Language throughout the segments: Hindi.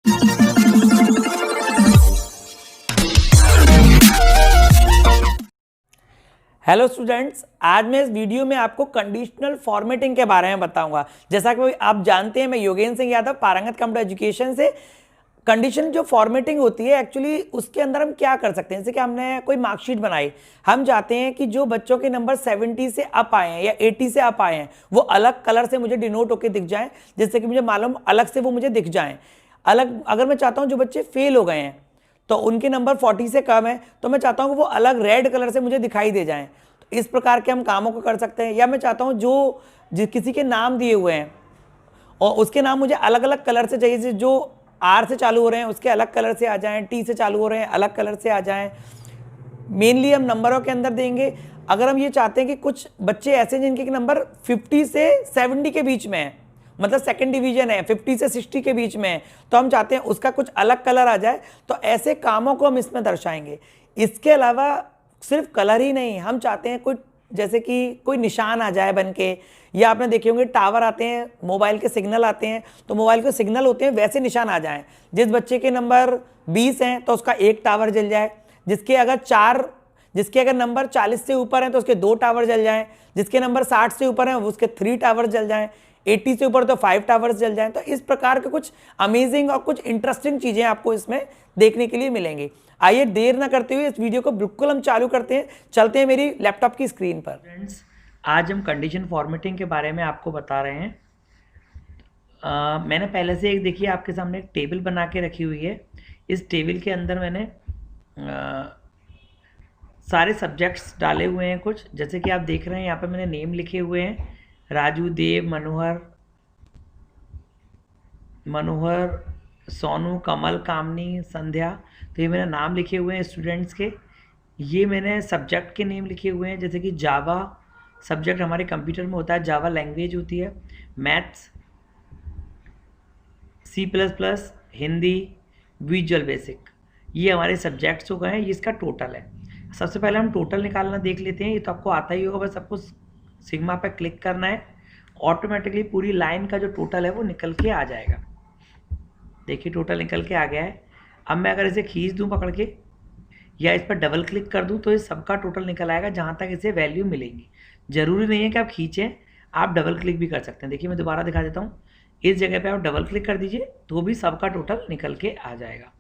हेलो स्टूडेंट्स, आज मैं इस वीडियो में आपको कंडीशनल फॉर्मेटिंग के बारे में बताऊंगा। जैसा कि आप जानते हैं, मैं योगेंद्र सिंह यादव, पारंगत कंप्यूटर एजुकेशन से। कंडीशन जो फॉर्मेटिंग होती है एक्चुअली, उसके अंदर हम क्या कर सकते हैं। जैसे कि हमने कोई मार्कशीट बनाई, हम चाहते हैं कि जो बच्चों के नंबर 70 से अप आए हैं या 80 से अप आए हैं वो अलग कलर से मुझे डिनोट होकर दिख जाएं, जिससे कि मुझे मालूम अलग से वो मुझे दिख जाएं। अलग अगर मैं चाहता हूं जो बच्चे फेल हो गए हैं तो उनके नंबर 40 से कम है, तो मैं चाहता हूं कि वो अलग रेड कलर से मुझे दिखाई दे जाएं। तो इस प्रकार के हम कामों को कर सकते हैं। या मैं चाहता हूं जो किसी के नाम दिए हुए हैं और उसके नाम मुझे अलग अलग कलर से चाहिए, जो आर से चालू हो रहे हैं उसके अलग कलर से आ जाएं, टी से चालू हो रहे हैं अलग कलर से आ जाएं। मेनली हम नंबरों के अंदर देंगे। अगर हम ये चाहते हैं कि कुछ बच्चे ऐसे जिनके नंबर 50 से 70 के बीच में है, मतलब सेकंड डिवीजन है, 50 से 60 के बीच में है, तो हम चाहते हैं उसका कुछ अलग कलर आ जाए। तो ऐसे कामों को हम इसमें दर्शाएंगे। इसके अलावा सिर्फ कलर ही नहीं, हम चाहते हैं कोई, जैसे कि कोई निशान आ जाए बन के, या आपने देखे होंगे टावर आते हैं, मोबाइल के सिग्नल आते हैं, तो मोबाइल के सिग्नल होते हैं वैसे निशान आ जाएं। जिस बच्चे के नंबर 20 हैं तो उसका एक टावर जल जाए, जिसके अगर नंबर 40 से ऊपर हैं तो उसके 2 टावर जल जाएं, जिसके नंबर 60 से ऊपर हैं उसके 3 टावर जल जाएं, 80 से ऊपर तो 5 टावर्स जल जाएं। तो इस प्रकार के कुछ अमेजिंग और कुछ इंटरेस्टिंग चीजें आपको इसमें देखने के लिए मिलेंगी। आइए देर ना करते हुए इस वीडियो को बिल्कुल हम चालू करते हैं, चलते हैं मेरी लैपटॉप की स्क्रीन पर। फ्रेंड्स, आज हम कंडीशन फॉर्मेटिंग के बारे में आपको बता रहे हैं। मैंने पहले से एक, देखिए आपके सामने एक टेबल बना के रखी हुई है। इस टेबल के अंदर मैंने सारे सब्जेक्ट्स डाले हुए हैं कुछ, जैसे कि आप देख रहे हैं यहाँ पे मैंने नेम लिखे हुए हैं, राजू, देव, मनोहर, सोनू, कमल, कामनी, संध्या। तो ये मेरा नाम लिखे हुए हैं स्टूडेंट्स के। ये मैंने सब्जेक्ट के नेम लिखे हुए हैं, जैसे कि जावा सब्जेक्ट हमारे कंप्यूटर में होता है, जावा लैंग्वेज होती है, maths, C++, Hindi, visual basic, ये हमारे सब्जेक्ट्स हो गए हैं। ये इसका टोटल है। सबसे पहले हम टोटल निकालना देख लेते हैं। ये तो आपको आता ही होगा, बस आपको सिग्मा पे क्लिक करना है, ऑटोमेटिकली पूरी लाइन का जो टोटल है वो निकल के आ जाएगा। देखिए टोटल निकल के आ गया है। अब मैं अगर इसे खींच दूँ पकड़ के या इस पर डबल क्लिक कर दूँ तो ये सबका टोटल निकल आएगा जहाँ तक इसे वैल्यू मिलेगी। ज़रूरी नहीं है कि आप खींचें, आप डबल क्लिक भी कर सकते हैं। देखिए मैं दोबारा दिखा देता हूँ, इस जगह पे आप डबल क्लिक कर दीजिए तो भी सबका टोटल निकल के आ जाएगा।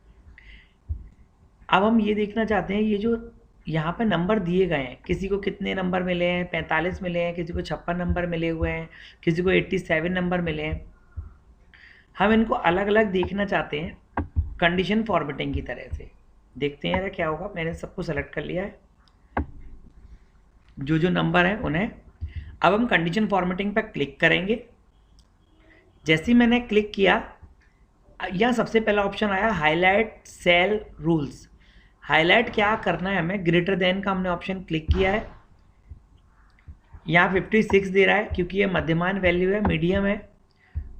अब हम ये देखना चाहते हैं, ये जो यहाँ पे नंबर दिए गए हैं, किसी को कितने नंबर मिले हैं, 45 मिले हैं, किसी को 56 नंबर मिले हुए हैं, किसी को 87 नंबर मिले हैं। हम इनको अलग अलग देखना चाहते हैं कंडीशन फॉर्मेटिंग की तरह से। देखते हैं यार क्या होगा। मैंने सबको सेलेक्ट कर लिया है, जो जो नंबर हैं उन्हें। अब हम कंडीशन फॉर्मेटिंग पर क्लिक करेंगे। जैसे ही मैंने क्लिक किया, यहाँ सबसे पहला ऑप्शन आया हाईलाइट सेल रूल्स। हाईलाइट क्या करना है हमें, ग्रेटर देन का हमने ऑप्शन क्लिक किया है। यहाँ 56 दे रहा है क्योंकि ये मध्यमान वैल्यू है, मीडियम है।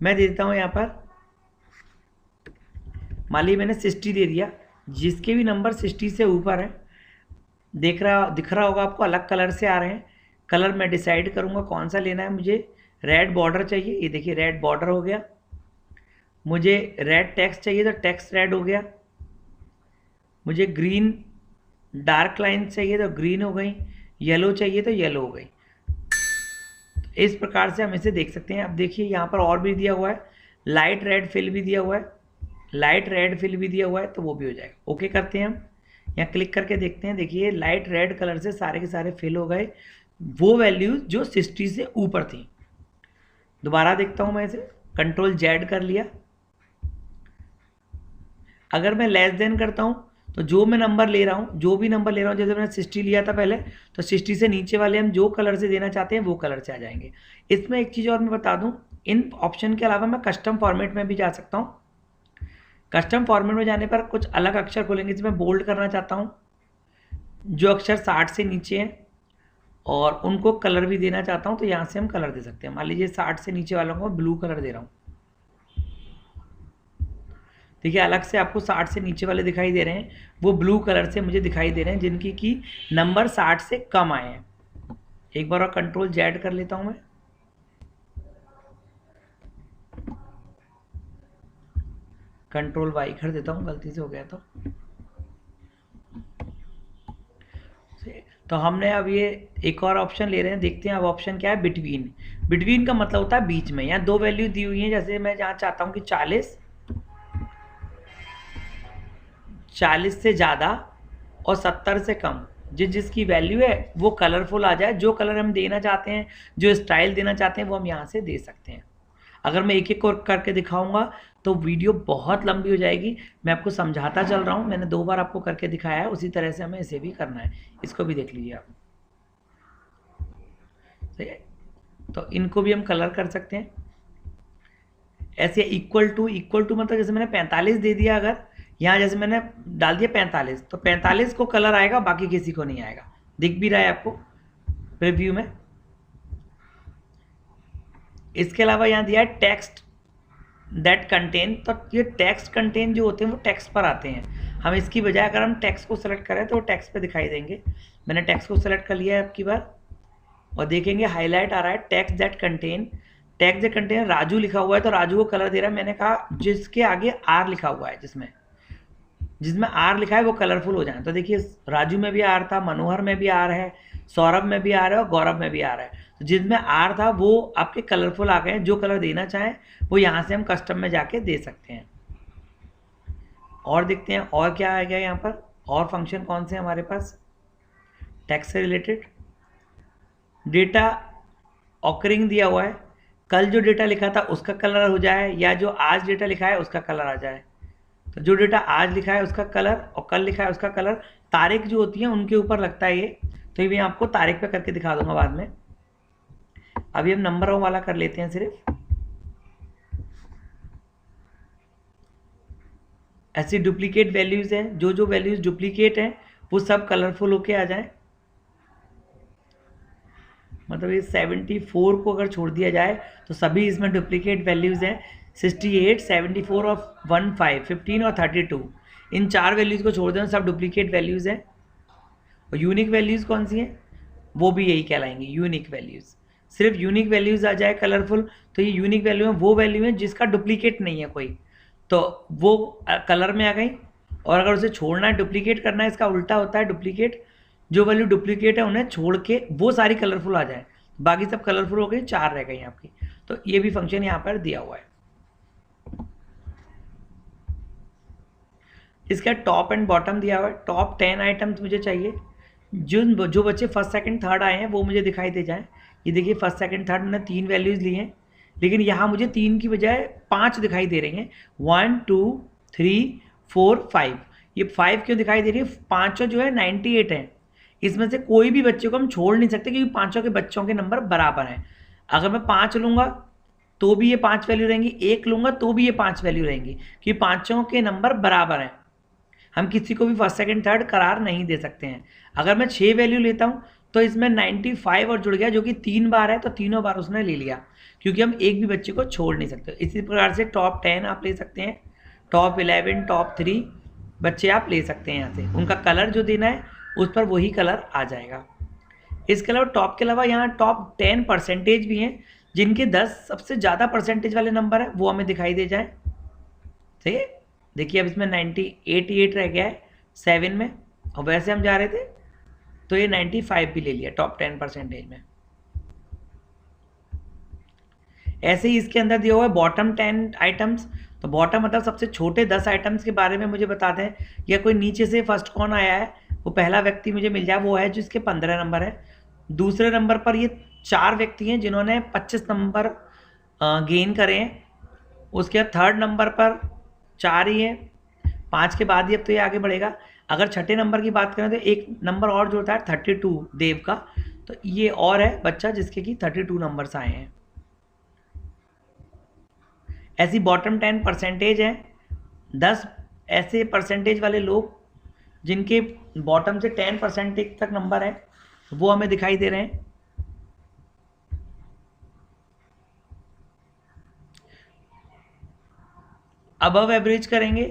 मैं दे देता हूँ यहाँ पर, मान लीजिए मैंने 60 दे दिया। जिसके भी नंबर 60 से ऊपर है, दिख रहा होगा आपको, अलग कलर से आ रहे हैं। कलर मैं डिसाइड करूँगा कौन सा लेना है। मुझे रेड बॉर्डर चाहिए, ये देखिए रेड बॉर्डर हो गया। मुझे रेड टेक्स्ट चाहिए तो टेक्स्ट रेड हो गया। मुझे ग्रीन डार्क लाइन चाहिए तो ग्रीन हो गई, येलो चाहिए तो येलो हो गई। तो इस प्रकार से हम इसे देख सकते हैं। अब देखिए यहाँ पर और भी दिया हुआ है, लाइट रेड फिल भी दिया हुआ है, लाइट रेड फिल भी दिया हुआ है, तो वो भी हो जाएगा। ओके करते हैं हम, यहाँ क्लिक करके देखते हैं। देखिए लाइट रेड कलर से सारे के सारे फिल हो गए, वो वैल्यूज जो 60 से ऊपर थी। दोबारा देखता हूँ मैं इसे, कंट्रोल जेड कर लिया। अगर मैं लेस देन करता हूँ तो जो मैं नंबर ले रहा हूँ, जो भी नंबर ले रहा हूँ, जैसे मैंने 60 लिया था पहले, तो 60 से नीचे वाले हम जो कलर से देना चाहते हैं वो कलर से आ जाएंगे। इसमें एक चीज़ और मैं बता दूँ, इन ऑप्शन के अलावा मैं कस्टम फॉर्मेट में भी जा सकता हूँ। कस्टम फॉर्मेट में जाने पर कुछ अलग अक्षर खोलेंगे जिसमें बोल्ड करना चाहता हूँ, जो अक्षर 60 से नीचे हैं और उनको कलर भी देना चाहता हूँ, तो यहाँ से हम कलर दे सकते हैं। मान लीजिए 60 से नीचे वालों को ब्लू कलर दे रहा हूँ। देखिए अलग से आपको 60 से नीचे वाले दिखाई दे रहे हैं, वो ब्लू कलर से मुझे दिखाई दे रहे हैं जिनकी की नंबर 60 से कम आए हैं। एक बार और कंट्रोल जेड कर लेता हूं मैं। कंट्रोल वाई कर देता हूँ, गलती से हो गया तो हमने अब ये एक और ऑप्शन ले रहे हैं, देखते हैं अब ऑप्शन क्या है, बिटवीन। बिटवीन का मतलब होता है बीच में। यहाँ दो वैल्यू दी हुई है, जैसे मैं जहाँ चाहता हूँ कि 40 से ज़्यादा और 70 से कम, जिसकी वैल्यू है वो कलरफुल आ जाए। जो कलर हम देना चाहते हैं, जो स्टाइल देना चाहते हैं, वो हम यहाँ से दे सकते हैं। अगर मैं एक एक और करके दिखाऊंगा तो वीडियो बहुत लंबी हो जाएगी। मैं आपको समझाता चल रहा हूँ, मैंने 2 बार आपको करके दिखाया है, उसी तरह से हमें इसे भी करना है। इसको भी देख लीजिए आप, सही है। तो इनको भी हम कलर कर सकते हैं ऐसे। इक्वल टू मतलब जैसे मैंने 45 दे दिया, अगर यहाँ जैसे मैंने डाल दिया 45, तो 45 को कलर आएगा, बाकी किसी को नहीं आएगा। दिख भी रहा है आपको प्रीव्यू में। इसके अलावा यहाँ दिया है टेक्स्ट दैट कंटेन, तो ये टेक्स्ट कंटेन जो होते हैं वो टेक्स्ट पर आते हैं। हम इसकी बजाय अगर हम टेक्स्ट को सेलेक्ट करें तो वो टेक्स्ट पे दिखाई देंगे। मैंने टेक्स्ट को सेलेक्ट कर लिया है अब की बार, और देखेंगे हाईलाइट आ रहा है text that contain. Text that contain Raju लिखा हुआ है, तो राजू को कलर दे रहा है। मैंने कहा जिसके आगे आर लिखा हुआ है, जिसमें आर लिखा है वो कलरफुल हो जाए। तो देखिए राजू में भी आर था, मनोहर में भी आर है, सौरभ में भी आर है और गौरव में भी आर है। तो जिसमें आर था वो आपके कलरफुल आ गए। जो कलर देना चाहें वो यहाँ से हम कस्टम में जाके दे सकते हैं। और देखते हैं और क्या आ गया यहाँ पर, और फंक्शन कौन से हमारे पास टेक्स्ट से रिलेटेड। डेटा ऑकरिंग दिया हुआ है, कल जो डेटा लिखा था उसका कलर हो जाए, या जो आज डेटा लिखा है उसका कलर आ जाए। तो जो डेटा आज लिखा है उसका कलर और कल लिखा है उसका कलर, तारीख जो होती है उनके ऊपर लगता है ये। तो ये भी आपको तारीख पे करके दिखा दूंगा बाद में। अभी हम नंबरों वाला कर लेते हैं सिर्फ। ऐसी डुप्लीकेट वैल्यूज हैं, जो वैल्यूज डुप्लीकेट हैं वो सब कलरफुल होके आ जाए। मतलब ये 74 को अगर छोड़ दिया जाए तो सभी इसमें डुप्लीकेट वैल्यूज हैं। 68, 74 और 15, 15 और 32, इन 4 वैल्यूज को छोड़ दें सब डुप्लीकेट वैल्यूज हैं। और यूनिक वैल्यूज कौन सी हैं, वो भी यही कहलाएंगी यूनिक वैल्यूज। सिर्फ यूनिक वैल्यूज आ जाए कलरफुल, तो ये यूनिक वैल्यू है वो वैल्यू है जिसका डुप्लीकेट नहीं है कोई, तो वो कलर में आ गई। और अगर उसे छोड़ना है, डुप्लीकेट करना है, इसका उल्टा होता है डुप्लीकेट। जो वैल्यू डुप्लीकेट है उन्हें छोड़ के वो सारी कलरफुल आ जाए, बाकी सब कलरफुल हो गई, 4 रह गई आपकी। तो ये भी फंक्शन यहाँ पर दिया हुआ है। इसका टॉप एंड बॉटम दिया हुआ है। टॉप 10 आइटम्स मुझे चाहिए, जो बच्चे फर्स्ट सेकंड थर्ड आए हैं वो मुझे दिखाई दे जाए। ये देखिए फर्स्ट सेकंड थर्ड मैंने 3 वैल्यूज ली हैं, लेकिन यहाँ मुझे 3 की बजाय 5 दिखाई दे रही हैं। 1 2 3 4 5। ये 5 क्यों दिखाई दे रही है, पाँचों जो है 98 हैं। इसमें से कोई भी बच्चे को हम छोड़ नहीं सकते, क्योंकि पाँचों के बच्चों के नंबर बराबर हैं। अगर मैं 5 लूँगा तो भी ये 5 वैल्यू रहेंगी, 1 लूँगा तो भी ये 5 वैल्यू रहेंगी, क्योंकि पाँचों के नंबर बराबर हैं। हम किसी को भी फर्स्ट सेकंड थर्ड करार नहीं दे सकते हैं। अगर मैं 6 वैल्यू लेता हूँ तो इसमें 95 और जुड़ गया, जो कि 3 बार है, तो तीनों बार उसने ले लिया, क्योंकि हम एक भी बच्चे को छोड़ नहीं सकते। इसी प्रकार से टॉप 10 आप ले सकते हैं, टॉप 11, टॉप 3 बच्चे आप ले सकते हैं। यहाँ से उनका कलर जो देना है उस पर वही कलर आ जाएगा। इसके अलावा टॉप के अलावा यहाँ टॉप 10 परसेंटेज भी हैं, जिनके 10 सबसे ज़्यादा परसेंटेज वाले नंबर है वो हमें दिखाई दे जाए। सही है, देखिए अब इसमें 88 रह गया है 7 में, और वैसे हम जा रहे थे तो ये 95 भी ले लिया टॉप 10 परसेंटेज में। ऐसे ही इसके अंदर दिया हुआ है बॉटम 10 आइटम्स। तो बॉटम मतलब सबसे छोटे 10 आइटम्स के बारे में मुझे बता दें, या कोई नीचे से फर्स्ट कौन आया है वो पहला व्यक्ति मुझे मिल जाए, वो है जिसके 15 नंबर है। दूसरे नंबर पर ये 4 व्यक्ति हैं जिन्होंने 25 नंबर गेन करे हैं। उसके बाद थर्ड नंबर पर 4 ही हैं, 5 के बाद ही अब तो ये आगे बढ़ेगा। अगर छठे नंबर की बात करें तो एक नंबर और जोड़ता है 32 देव का, तो ये और है बच्चा जिसके कि 32 नंबर्स आए हैं। ऐसी बॉटम 10 परसेंटेज हैं, 10 ऐसे परसेंटेज वाले लोग जिनके बॉटम से 10 परसेंटेज तक नंबर है वो हमें दिखाई दे रहे हैं। अबव एवरेज करेंगे,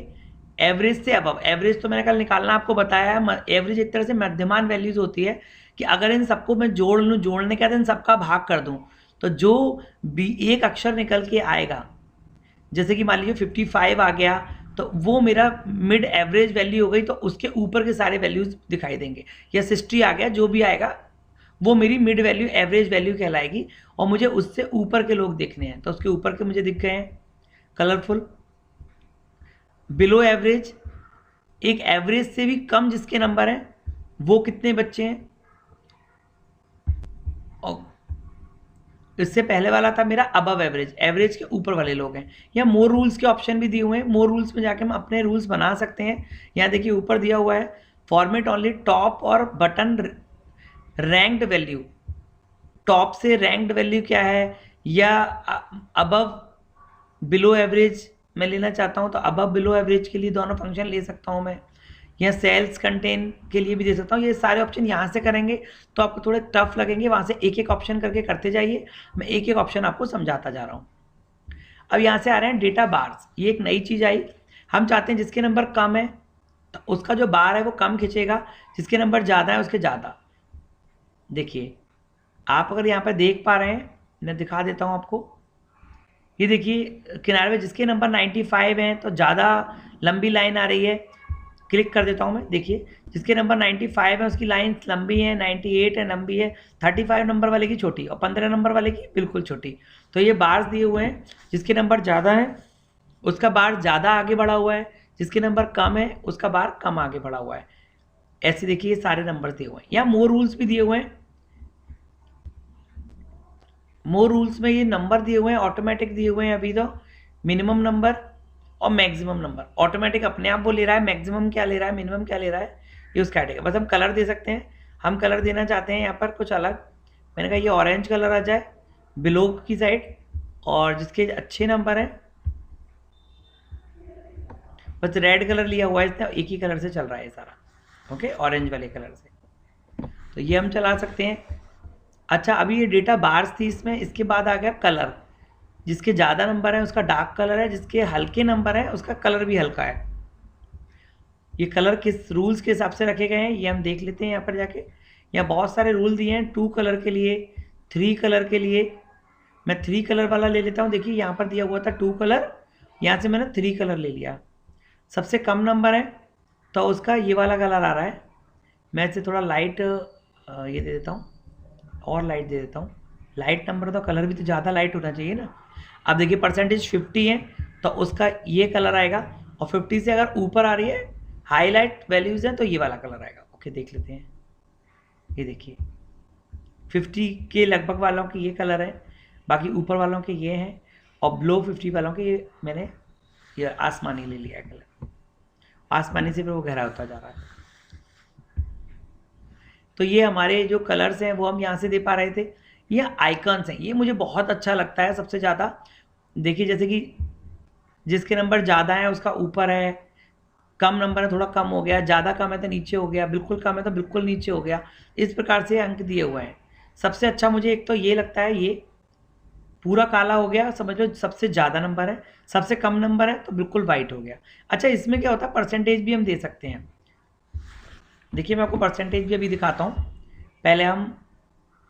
एवरेज से अबव। एवरेज तो मैंने कल निकालना आपको बताया है। एवरेज एक तरह से मध्यमान वैल्यूज होती है कि अगर इन सबको मैं जोड़ लूँ, जोड़ने के बाद इन सबका भाग कर दूँ, तो जो भी एक अक्षर निकल के आएगा, जैसे कि मान लीजिए 55 आ गया, तो वो मेरा मिड एवरेज वैल्यू हो गई, तो उसके ऊपर के सारे वैल्यूज दिखाई देंगे, या 60 आ गया, जो भी आएगा वो मेरी मिड वैल्यू एवरेज वैल्यू कहलाएगी। और मुझे उससे ऊपर के लोग देखने हैं, तो उसके ऊपर के मुझे दिख गए हैं कलरफुल। बिलो एवरेज, एक एवरेज से भी कम जिसके नंबर हैं वो कितने बच्चे हैं, और इससे पहले वाला था मेरा अबव एवरेज, एवरेज के ऊपर वाले लोग हैं। या मोर रूल्स के ऑप्शन भी दिए हुए हैं, मोर रूल्स में जाके हम अपने रूल्स बना सकते हैं। यहाँ देखिए ऊपर दिया हुआ है फॉर्मेट ओनली टॉप और बटन रैंक्ड वैल्यू। टॉप से रैंक्ड वैल्यू क्या है, या अबव बिलो एवरेज मैं लेना चाहता हूँ, तो अबव बिलो एवरेज के लिए दोनों फंक्शन ले सकता हूँ मैं। या सेल्स कंटेन के लिए भी दे सकता हूँ। ये सारे ऑप्शन यहाँ से करेंगे तो आपको थोड़े टफ लगेंगे, वहाँ से एक एक ऑप्शन करके करते जाइए। मैं एक एक ऑप्शन आपको समझाता जा रहा हूँ। अब यहाँ से आ रहे हैं डेटा बार्स, ये एक नई चीज़ आई। हम चाहते हैं जिसके नंबर कम है तो उसका जो बार है वो कम खिंचेगा, जिसके नंबर ज़्यादा है उसके ज़्यादा। देखिए आप अगर यहाँ पर देख पा रहे हैं, मैं दिखा देता हूँ आपको। ये देखिए किनारे में जिसके नंबर 95 हैं तो ज़्यादा लंबी लाइन आ रही है। क्लिक कर देता हूँ मैं, देखिए जिसके नंबर 95 है उसकी लाइन लंबी है, 98 है लंबी है, 35 नंबर वाले की छोटी और 15 नंबर वाले की बिल्कुल छोटी। तो ये बार्स दिए हुए हैं, जिसके नंबर ज़्यादा है उसका बार ज़्यादा आगे बढ़ा हुआ है, जिसके नंबर कम है उसका बार कम आगे बढ़ा हुआ है। ऐसे देखिए ये सारे नंबर दिए हुए हैं। या मोर रूल्स भी दिए हुए हैं। मोर रूल्स में ये नंबर दिए हुए हैं, ऑटोमेटिक दिए हुए हैं अभी तो, मिनिमम नंबर और मैक्सिमम नंबर। ऑटोमेटिक अपने आप वो ले रहा है, मैक्सिमम क्या ले रहा है, मिनिमम क्या ले रहा है, ये उसका कैटेगरी। बस हम कलर दे सकते हैं। हम कलर देना चाहते हैं यहाँ पर कुछ अलग। मैंने कहा ये ऑरेंज कलर आ जाए बिलो की साइड, और जिसके अच्छे नंबर हैं बस रेड कलर लिया हुआ है इसने, एक ही कलर से चल रहा है सारा, ओके, ऑरेंज वाले कलर से। तो ये हम चला सकते हैं। अच्छा अभी ये डेटा बार्स थी इसमें, इसके बाद आ गया कलर। जिसके ज़्यादा नंबर है उसका डार्क कलर है, जिसके हल्के नंबर है उसका कलर भी हल्का है। ये कलर किस रूल्स के हिसाब से रखे गए हैं ये हम देख लेते हैं यहाँ पर जाके। यहाँ बहुत सारे रूल दिए हैं, 2 कलर के लिए, 3 कलर के लिए। मैं 3 कलर वाला ले लेता हूँ। देखिए यहाँ पर दिया हुआ था 2 कलर, यहाँ से मैंने 3 कलर ले लिया। सबसे कम नंबर है तो उसका ये वाला कलर आ रहा है। मैं इसे थोड़ा लाइट ये दे देता हूँ, और लाइट दे देता हूँ। लाइट नंबर तो कलर भी तो ज़्यादा लाइट होना चाहिए ना। अब देखिए परसेंटेज 50 है तो उसका ये कलर आएगा, और 50 से अगर ऊपर आ रही है हाईलाइट वैल्यूज़ हैं तो ये वाला कलर आएगा। ओके देख लेते हैं। ये देखिए 50 के लगभग वालों के ये कलर है, बाकी ऊपर वालों के ये हैं, और बिलो 50 वालों के ये मैंने ये आसमानी ले लिया है कलर। आसमानी से फिर वो गहरा होता जा रहा है। तो ये हमारे जो कलर्स हैं वो हम यहाँ से दे पा रहे थे। ये आइकन्स हैं, ये मुझे बहुत अच्छा लगता है सबसे ज़्यादा। देखिए जैसे कि जिसके नंबर ज़्यादा है उसका ऊपर है, कम नंबर है थोड़ा कम हो गया, ज़्यादा कम है तो नीचे हो गया, बिल्कुल कम है तो बिल्कुल नीचे हो गया। इस प्रकार से अंक दिए हुए हैं। सबसे अच्छा मुझे एक तो ये लगता है, ये पूरा काला हो गया, समझ लो सबसे ज़्यादा नंबर है। सबसे कम नंबर है तो बिल्कुल वाइट हो गया। अच्छा इसमें क्या होता है, परसेंटेज भी हम दे सकते हैं। देखिए मैं आपको परसेंटेज भी अभी दिखाता हूँ। पहले हम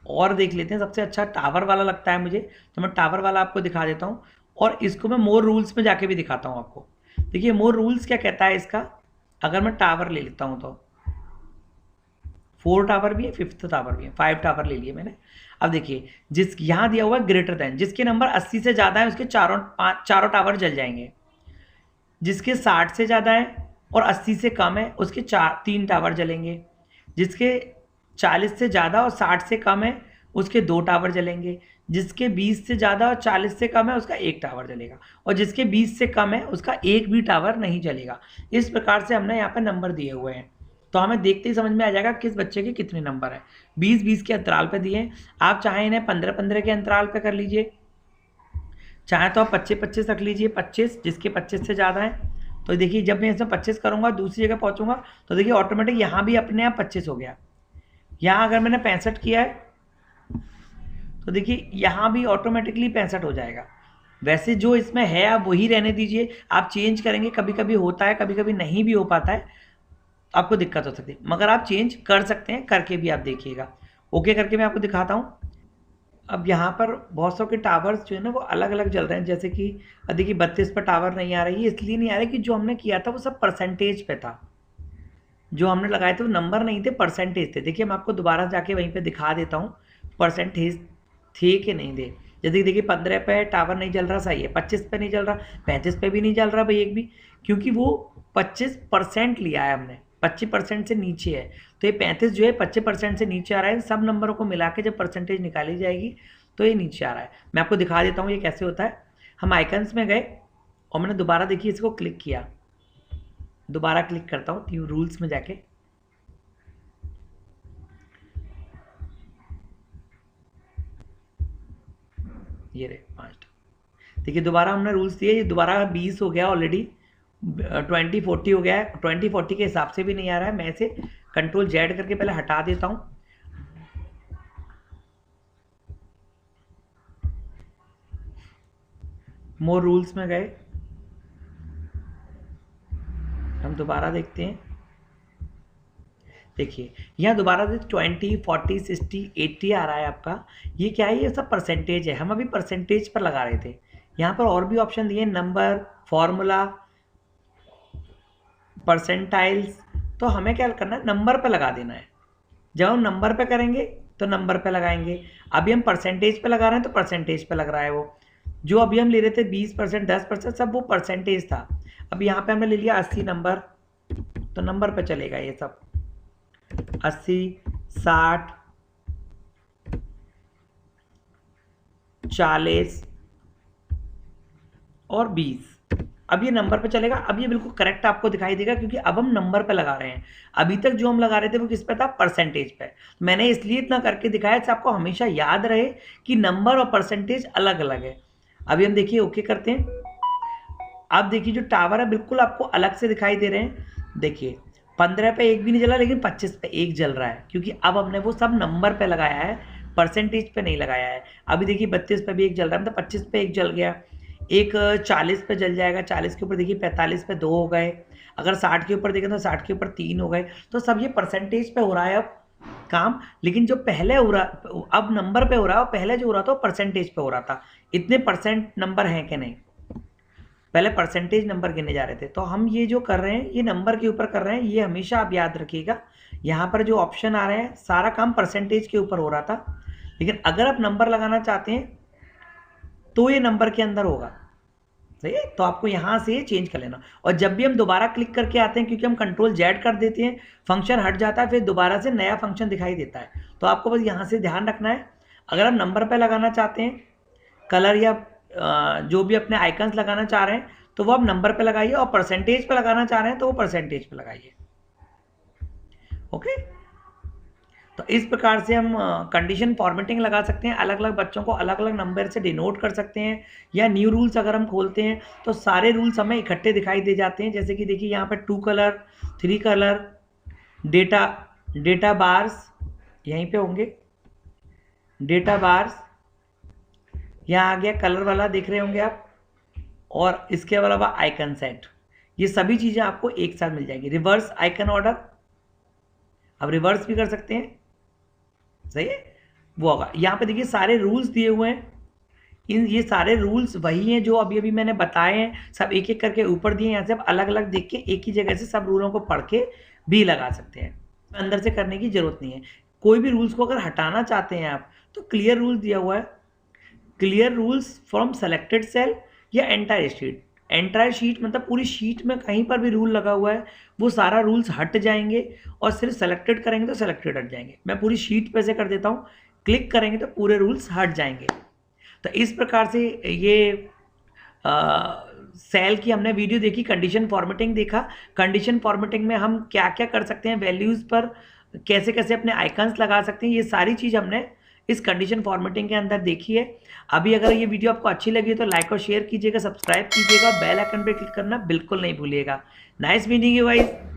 और देख लेते हैं। सबसे अच्छा टावर वाला लगता है मुझे, तो मैं टावर वाला आपको दिखा देता हूँ, और इसको मैं मोर रूल्स में जाके भी दिखाता हूँ आपको। देखिए मोर रूल्स क्या कहता है इसका। अगर मैं टावर ले लेता हूँ तो 4 टावर भी है, 5th टावर भी है, 5 टावर ले लिए मैंने। अब देखिए जिस यहाँ दिया हुआ है ग्रेटर देन, जिसके नंबर 80 से ज़्यादा है उसके चारों टावर जल जाएंगे। जिसके 60 से ज़्यादा है और 80 से कम है उसके 3 टावर जलेंगे। जिसके 40 से ज़्यादा और 60 से कम है उसके 2 टावर जलेंगे। जिसके 20 से ज़्यादा और 40 से कम है उसका 1 टावर जलेगा, और जिसके 20 से कम है उसका 1 भी टावर नहीं जलेगा। इस प्रकार से हमने यहाँ पर नंबर दिए हुए हैं, तो हमें देखते ही समझ में आ जाएगा किस बच्चे के कितने नंबर हैं। 20-20 के अंतराल पे दिए हैं। आप चाहे इन्हें 15-15 के अंतराल पे कर लीजिए, चाहे तो आप 25-25 रख लीजिए, 25 जिसके 25 से ज़्यादा है। तो देखिए जब मैं इसमें 25 करूँगा दूसरी जगह पहुँचूंगा तो देखिए ऑटोमेटिक यहाँ भी अपने आप 25 हो गया। यहाँ अगर मैंने 65 किया है तो देखिए यहाँ भी ऑटोमेटिकली 65 हो जाएगा। वैसे जो इसमें है आप वही रहने दीजिए, आप चेंज करेंगे कभी कभी होता है, कभी कभी नहीं भी हो पाता है, आपको दिक्कत हो सकती है, मगर आप चेंज कर सकते हैं, करके भी आप देखिएगा। ओके करके मैं आपको दिखाता हूँ। अब यहाँ पर बहुत सौ के टावर्स जो है ना वो अलग अलग जल रहे हैं, जैसे कि देखिए 32 पर टावर नहीं आ रही है, इसलिए नहीं आ रही कि जो हमने किया था वो सब परसेंटेज पे था, जो हमने लगाए थे वो नंबर नहीं थे, परसेंटेज थे। देखिए मैं आपको दोबारा जाके वहीं पे दिखा देता हूँ परसेंटेज थे कि नहीं थे। जैसे देखिए 15 पे टावर नहीं जल रहा, सही है, 25 पे नहीं जल रहा, 35 पे भी नहीं जल रहा भाई एक भी, क्योंकि वो 25% लिया है हमने, 25% से नीचे है। तो ये 35 जो है 25% से नीचे आ रहा है। सब नंबरों को मिला के जब परसेंटेज निकाली जाएगी तो ये नीचे आ रहा है। मैं आपको दिखा देता हूँ ये कैसे होता है। हम आइकन्स में गए और मैंने दोबारा देखिए इसको क्लिक किया, दोबारा क्लिक करता हूँ न्यू रूल्स में जाके, ये रहे 5। देखिए दोबारा हमने रूल्स दिए, ये दोबारा 20 हो गया ऑलरेडी, 2040 हो गया है। 2040 के हिसाब से भी नहीं आ रहा है। मैं इसे कंट्रोल जेड करके पहले हटा देता हूँ। मोर रूल्स में गए, हम दोबारा देखते हैं। देखिए यहाँ दोबारा से 20, 40, 60, 80 आ रहा है आपका। ये क्या है, ये सब परसेंटेज है। हम अभी परसेंटेज पर लगा रहे थे। यहाँ पर और भी ऑप्शन दिए, नंबर, फॉर्मूला, परसेंटाइल्स। तो हमें क्या करना है, नंबर पे लगा देना है। जब हम नंबर पे करेंगे तो नंबर पे लगाएंगे। अभी हम परसेंटेज पे लगा रहे हैं तो परसेंटेज पे लग रहा है वो। जो अभी हम ले रहे थे 20%, 10%, सब वो परसेंटेज था। अब यहाँ पे हमने ले लिया 80 नंबर, तो नंबर पे चलेगा ये सब। 80, 60, 40 और 20। अब ये नंबर पे चलेगा। अब ये बिल्कुल करेक्ट आपको दिखाई देगा क्योंकि अब हम नंबर पे लगा रहे हैं। अभी तक जो हम लगा रहे थे वो किस पे था, परसेंटेज पे। मैंने इसलिए इतना करके दिखाया कि आपको हमेशा याद रहे कि नंबर और परसेंटेज अलग अलग है। अभी हम देखिए ओके करते हैं। अब देखिए जो टावर है बिल्कुल आपको अलग से दिखाई दे रहे हैं। देखिए 15 पे एक भी नहीं जला, लेकिन 25 पे एक जल रहा है, क्योंकि अब हमने वो सब नंबर पे लगाया है, परसेंटेज पे नहीं लगाया है। अभी देखिए 32 पे भी एक जल रहा है, मतलब 25 पे एक जल गया, एक 40 पे जल जाएगा, 40 के ऊपर देखिए 45 पे 2 हो गए, अगर 60 के ऊपर देखें तो 60 के ऊपर 3 हो गए। तो सब ये परसेंटेज पे हो रहा है अब काम। लेकिन जो पहले हो रहा, अब नंबर पे हो रहा है, और पहले जो हो रहा था वो परसेंटेज पे हो रहा था। इतने परसेंट नंबर हैं कि नहीं, पहले परसेंटेज नंबर गिने जा रहे थे। तो हम ये जो कर रहे हैं ये नंबर के ऊपर कर रहे हैं, ये हमेशा आप याद रखिएगा। यहाँ पर जो ऑप्शन आ रहे हैं सारा काम परसेंटेज के ऊपर हो रहा था, लेकिन अगर आप नंबर लगाना चाहते हैं तो ये नंबर के अंदर होगा, सही है। तो आपको यहाँ से चेंज कर लेना। और जब भी हम दोबारा क्लिक करके आते हैं, क्योंकि हम कंट्रोल जेड कर देते हैं, फंक्शन हट जाता है, फिर दोबारा से नया फंक्शन दिखाई देता है। तो आपको बस यहाँ से ध्यान रखना है। अगर आप नंबर पे लगाना चाहते हैं कलर या जो भी अपने आइकन्स लगाना चाह रहे हैं तो वो आप नंबर पे लगाइए, और परसेंटेज पे लगाना चाह रहे हैं तो वो परसेंटेज पे लगाइए। ओके, तो इस प्रकार से हम कंडीशन फॉर्मेटिंग लगा सकते हैं। अलग अलग बच्चों को अलग अलग नंबर से डिनोट कर सकते हैं, या न्यू रूल्स अगर हम खोलते हैं तो सारे रूल्स हमें इकट्ठे दिखाई दे जाते हैं। जैसे कि देखिए यहाँ पर 2 कलर, 3 कलर, डेटा बार्स यहीं पे होंगे, डेटा बार्स यहाँ आ गया, कलर वाला देख रहे होंगे आप, और इसके अलावा आइकन सेट। ये सभी चीज़ें आपको एक साथ मिल जाएगी। रिवर्स आइकन ऑर्डर, अब रिवर्स भी कर सकते हैं, सही है, वो होगा। यहाँ पे देखिए सारे रूल्स दिए हुए हैं। ये सारे रूल्स वही हैं जो अभी अभी मैंने बताए हैं, सब एक एक करके ऊपर दिए हैं। यहाँ से आप अलग अलग देख के एक ही जगह से सब रूलों को पढ़ के भी लगा सकते हैं, अंदर से करने की जरूरत नहीं है। कोई भी रूल्स को अगर हटाना चाहते हैं आप तो क्लियर रूल्स दिया हुआ है, clear rules from selected cell या एंटायर शीट। एंटायर शीट मतलब पूरी शीट में कहीं पर भी रूल लगा हुआ है वो सारा रूल्स हट जाएंगे, और सिर्फ सेलेक्टेड करेंगे तो सेलेक्टेड हट जाएंगे। मैं पूरी शीट पे से कर देता हूँ, क्लिक करेंगे तो पूरे रूल्स हट जाएंगे। तो इस प्रकार से ये सेल की हमने वीडियो देखी, कंडीशन फॉर्मेटिंग देखा। कंडीशन फॉर्मेटिंग में हम क्या क्या कर सकते हैं, वैल्यूज़ पर कैसे कैसे अपने आइकन्स लगा सकते हैं, ये सारी चीज़ हमने इस कंडीशन फॉर्मेटिंग के अंदर देखी है। अभी अगर ये वीडियो आपको अच्छी लगी तो लाइक और शेयर कीजिएगा, सब्सक्राइब कीजिएगा, बेल आइकन पे क्लिक करना बिल्कुल नहीं भूलिएगा। Nice meeting you guys.